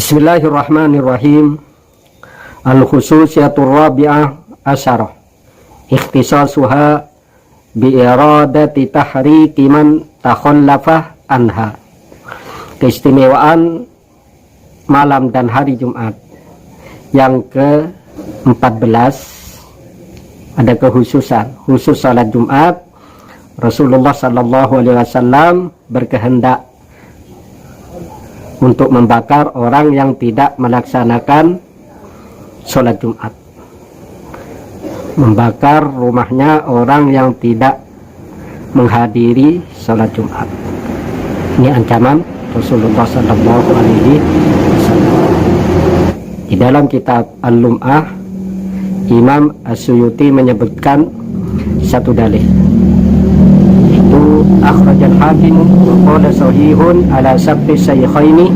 Bismillahirrahmanirrahim. Al-khususiyatur rabi'ah asyarah ikhtisasuha bi'iradati tahriki man takhallafah anha. Keistimewaan malam dan hari Jumat yang ke-14, ada kekhususan khusus salat Jumat. Rasulullah sallallahu alaihi wasallam berkehendak untuk membakar orang yang tidak melaksanakan sholat Jumat, membakar rumahnya orang yang tidak menghadiri sholat Jumat. Ini ancaman Rasulullah sallallahu alaihi wasallam. Di dalam kitab Al-Lum'ah, Imam As-Suyuti menyebutkan satu dalil, itu akhrajal hakim wa qala sahihun ala sabti shaykhaini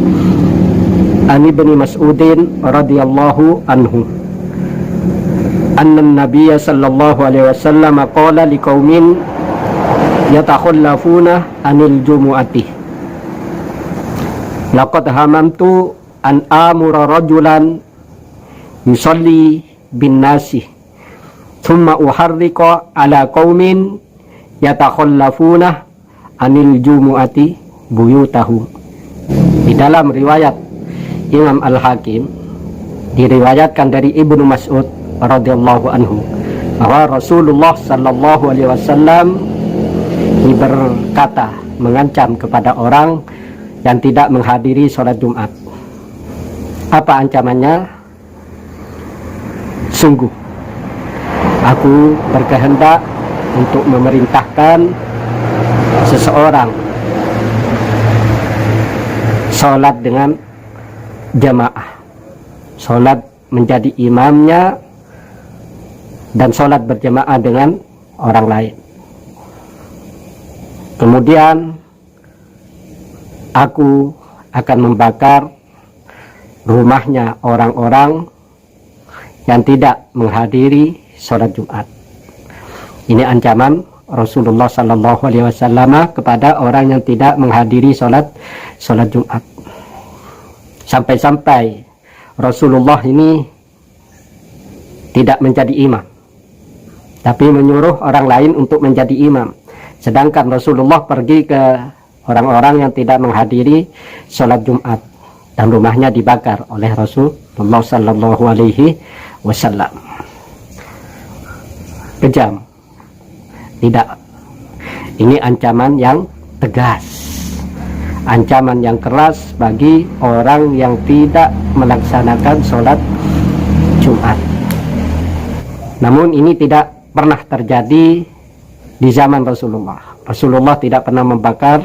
an ibni Mas'udin radhiyallahu anhu anna an-nabiy sallallahu alaihi wasallam qala liqaumin yatakhallafuna anil jumu'ati laqad hamamtu an amura rajulan yusalli bin nasi thumma uharriqa ala qaumin yatakhallafuna anil jumu'ati buyutahu. Di dalam riwayat Imam Al-Hakim diriwayatkan dari Ibnu Mas'ud radhiyallahu anhu bahwa Rasulullah sallallahu alaihi wasallam berkata, mengancam kepada orang yang tidak menghadiri sholat Jumat. Apa ancamannya? Sungguh aku berkehendak untuk memerintahkan seseorang sholat dengan jamaah, sholat menjadi imamnya dan sholat berjamaah dengan orang lain. Kemudian aku akan membakar rumahnya orang-orang yang tidak menghadiri sholat Jumat. Ini ancaman Rasulullah sallallahu alaihi wasallam kepada orang yang tidak menghadiri sholat Jumat. Sampai-sampai Rasulullah ini tidak menjadi imam, tapi menyuruh orang lain untuk menjadi imam. Sedangkan Rasulullah pergi ke orang-orang yang tidak menghadiri sholat Jumat dan rumahnya dibakar oleh Rasulullah sallallahu alaihi wasallam. Kejam. Tidak, ini ancaman yang tegas, ancaman yang keras bagi orang yang tidak melaksanakan sholat Jumat. Namun ini tidak pernah terjadi di zaman Rasulullah. Rasulullah tidak pernah membakar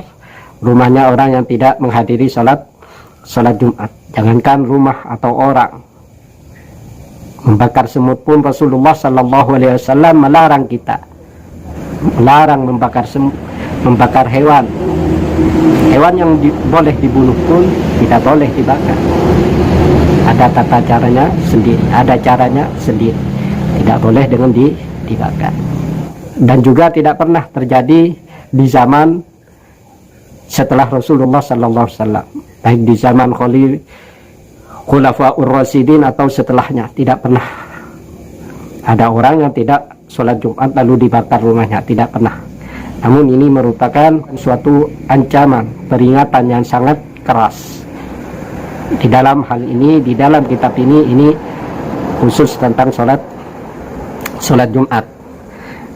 rumahnya orang yang tidak menghadiri sholat Jumat. Jangankan rumah atau orang, membakar semut pun Rasulullah sallallahu alaihi wasallam melarang kita. Melarang membakar hewan yang boleh dibunuh pun tidak boleh dibakar. Ada tata caranya sendiri, ada caranya sendiri, tidak boleh dengan dibakar. Dan juga tidak pernah terjadi di zaman setelah Rasulullah sallallahu alaihi wasallam, baik di zaman Khulafaur Rasyidin atau setelahnya. Tidak pernah ada orang yang tidak sholat Jumat lalu dibakar rumahnya, tidak pernah. Namun ini merupakan suatu ancaman, peringatan yang sangat keras. Di dalam hal ini, di dalam kitab ini khusus tentang sholat Jumat.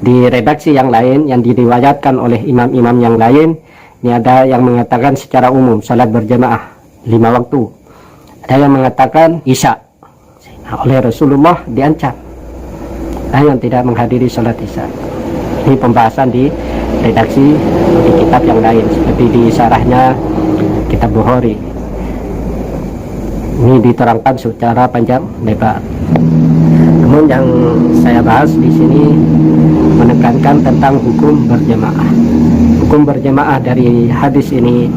Di redaksi yang lain yang diriwayatkan oleh imam-imam yang lain, ini ada yang mengatakan secara umum sholat berjamaah 5 waktu. Ada yang mengatakan isya. Nah, oleh Rasulullah diancam yang tidak menghadiri sholat isya. Ini pembahasan di redaksi di kitab yang lain, seperti di syarahnya kitab Bukhari. Ini diterangkan secara panjang lebar. Namun yang saya bahas di sini menekankan tentang hukum berjamaah. Hukum berjamaah dari hadis ini,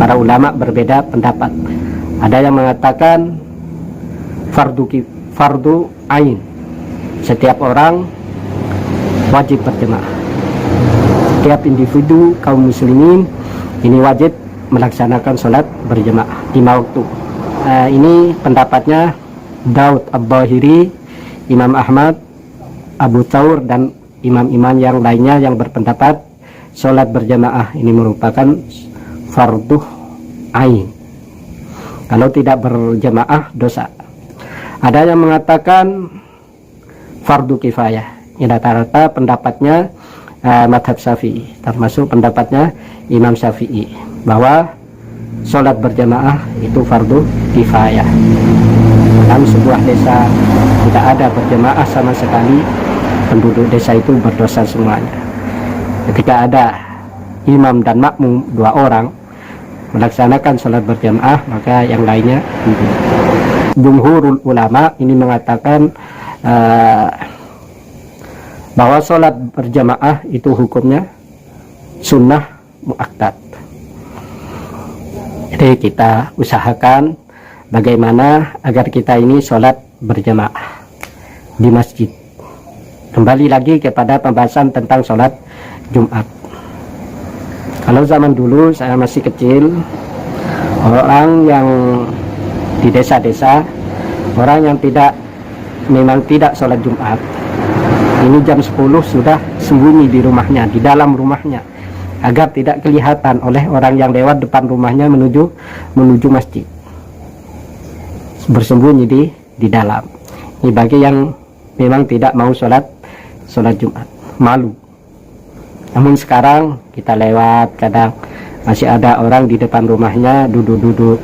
para ulama berbeda pendapat. Ada yang mengatakan fardu ain, setiap orang wajib berjamaah. Setiap individu kaum muslimin ini wajib melaksanakan sholat berjamaah 5 waktu. Ini pendapatnya Daud Al-Bahiri, Imam Ahmad, Abu Thawr, dan imam-imam yang lainnya yang berpendapat sholat berjamaah ini merupakan fardu ain. Kalau tidak berjamaah dosa. Ada yang mengatakan fardu kifayah. Ini rata-rata pendapatnya madhab Syafi'i, termasuk pendapatnya Imam Syafi'i, bahwa sholat berjamaah itu fardu kifayah. Dalam sebuah desa tidak ada berjamaah sama sekali, penduduk desa itu berdosa semuanya. Ketika ada imam dan makmum 2 orang melaksanakan sholat berjamaah, maka yang lainnya jumhurul ulama ini mengatakan bahwa sholat berjamaah itu hukumnya sunnah muakkad. Jadi kita usahakan bagaimana agar kita ini sholat berjamaah di masjid. Kembali lagi kepada pembahasan tentang sholat Jumat. Kalau zaman dulu saya masih kecil, orang yang di desa-desa, orang yang memang tidak sholat Jumat, ini jam 10 sudah sembunyi di rumahnya, di dalam rumahnya, agar tidak kelihatan oleh orang yang lewat depan rumahnya menuju masjid. Bersembunyi di dalam. Ini bagi yang memang tidak mau sholat Jumat, malu. Namun sekarang kita lewat, kadang masih ada orang di depan rumahnya duduk-duduk,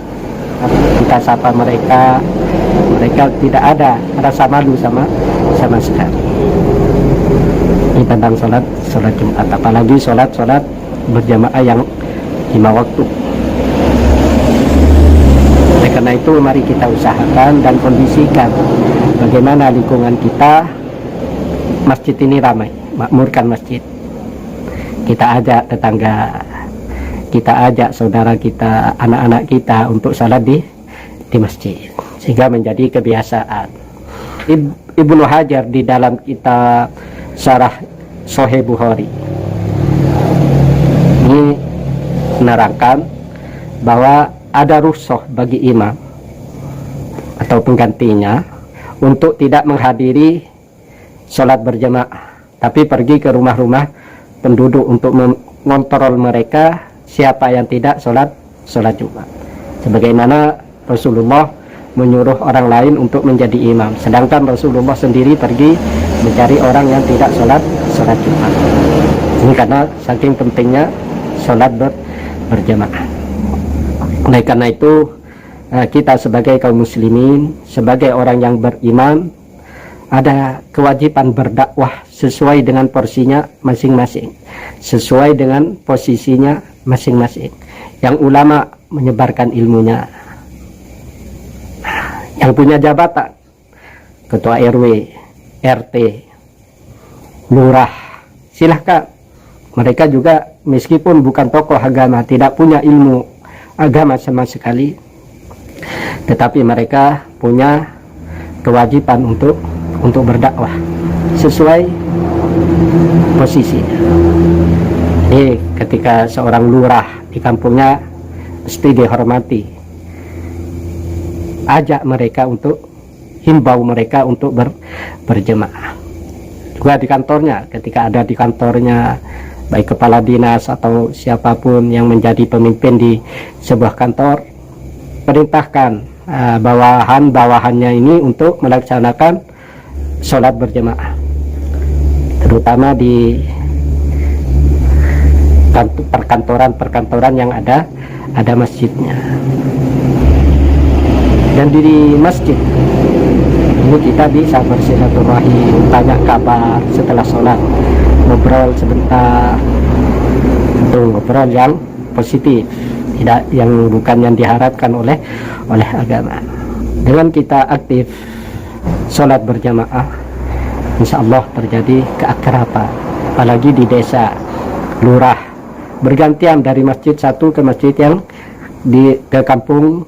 kita sapa mereka tidak ada rasa malu sama sekali. Ini tentang sholat Jumat, apalagi sholat berjamaah yang 5 waktu. Oleh karena itu mari kita usahakan dan kondisikan bagaimana lingkungan kita, masjid ini ramai, makmurkan masjid. Kita ajak tetangga, kita ajak saudara kita, anak-anak kita untuk salat di masjid, sehingga menjadi kebiasaan. Ibnu Hajar di dalam kitab Syarah Sahih Bukhari ini menerangkan bahwa ada rukhsah bagi imam atau penggantinya untuk tidak menghadiri sholat berjamaah, tapi pergi ke rumah-rumah penduduk untuk mengontrol mereka siapa yang tidak sholat Jumat. Sebagaimana Rasulullah menyuruh orang lain untuk menjadi imam, sedangkan Rasulullah sendiri pergi mencari orang yang tidak sholat Jumat. Ini karena saking pentingnya sholat berjamaah. Oleh karena itu kita sebagai kaum muslimin, sebagai orang yang beriman, ada kewajiban berdakwah sesuai dengan porsinya masing-masing, sesuai dengan posisinya masing-masing. Yang ulama menyebarkan ilmunya, yang punya jabatan ketua RW, RT, lurah, silahkan. Mereka juga meskipun bukan tokoh agama, tidak punya ilmu agama sama sekali, tetapi mereka punya kewajiban untuk berdakwah sesuai posisi. Jadi ketika seorang lurah di kampungnya mesti dihormati, ajak mereka himbau mereka untuk berjemaah. Juga di kantornya, ketika ada di kantornya baik kepala dinas atau siapapun yang menjadi pemimpin di sebuah kantor, perintahkan bawahan-bawahannya ini untuk melaksanakan sholat berjamaah, terutama di perkantoran yang ada masjidnya. Dan di masjid ini kita bisa bersilaturahim, tanya kabar setelah sholat, ngobrol sebentar, itu ngobrol yang positif, tidak yang bukan yang diharapkan oleh agama. Dengan kita aktif sholat berjamaah, insya Allah terjadi keakraban. Apalagi di desa, lurah bergantian dari masjid satu ke masjid yang ke kampung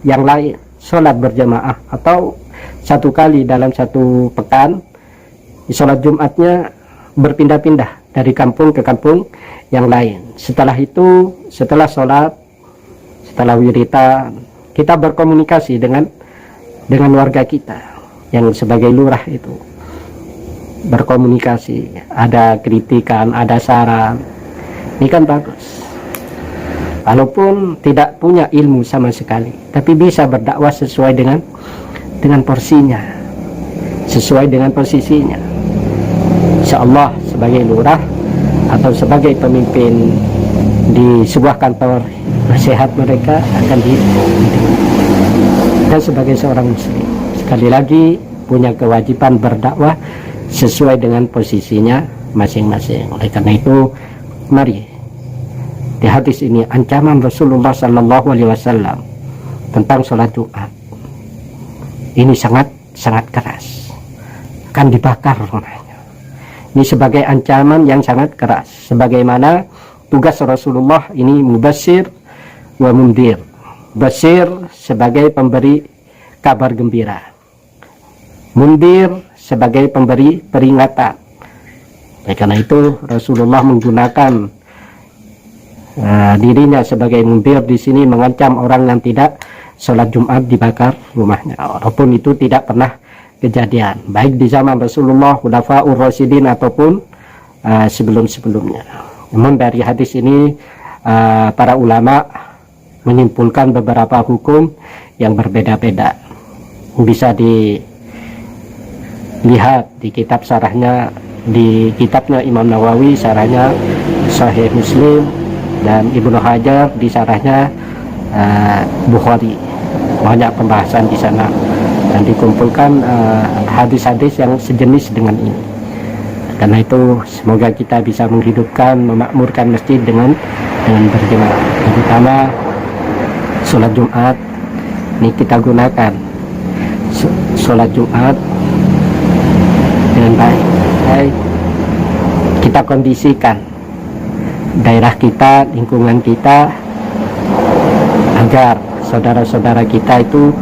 yang lain, sholat berjamaah, atau satu kali dalam satu pekan sholat Jumatnya berpindah-pindah dari kampung ke kampung yang lain. Setelah itu, setelah sholat setelah wiritan kita berkomunikasi dengan warga kita yang sebagai lurah itu, berkomunikasi, ada kritikan, ada saran, ini kan bagus. Walaupun tidak punya ilmu sama sekali, tapi bisa berdakwah sesuai dengan porsinya, sesuai dengan posisinya. Insya Allah sebagai lurah atau sebagai pemimpin di sebuah kantor nasihat mereka akan dan sebagai seorang muslim sekali lagi punya kewajiban berdakwah sesuai dengan posisinya masing-masing. Oleh karena itu, mari di hadis ini ancaman Rasulullah Sallallahu Alaihi Wasallam tentang sholat Jumat ini sangat keras, akan dibakar rumahnya. Ini sebagai ancaman yang sangat keras, sebagaimana tugas Rasulullah ini mubasyir wa mundir. Basyir sebagai pemberi kabar gembira, mundir sebagai pemberi peringatan. Oleh karena itu Rasulullah menggunakan dirinya sebagai mundir di sini, mengancam orang yang tidak sholat Jumat dibakar rumahnya, walaupun itu tidak pernah kejadian baik di zaman Rasulullah, Khulafaur Rasyidin ataupun sebelum-sebelumnya. Namun dari hadis ini para ulama menyimpulkan beberapa hukum yang berbeda-beda. Bisa dilihat di kitab sarahnya, di kitabnya Imam Nawawi sarahnya Sahih Muslim, dan Ibnu Hajar di sarahnya Bukhari. Banyak pembahasan di sana dan dikumpulkan hadis-hadis yang sejenis dengan ini. Karena itu semoga kita bisa menghidupkan, memakmurkan masjid dengan berjemaah, terutama sholat Jumat. Ini kita gunakan sholat Jumat dengan baik. Kita kondisikan daerah kita, lingkungan kita, agar saudara-saudara kita itu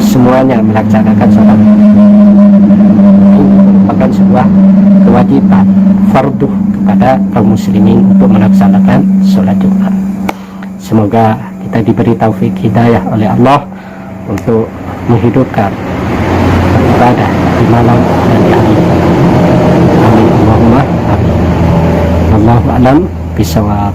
semuanya melaksanakan sholat. Ini merupakan sebuah kewajiban fardu kepada kaum muslimin untuk melaksanakan sholat Jumat. Semoga kita diberi taufik hidayah oleh Allah untuk menghidupkan ibadah di malam dan di hari. Amin Allahumma amin. Wallahu a'lam bishawab.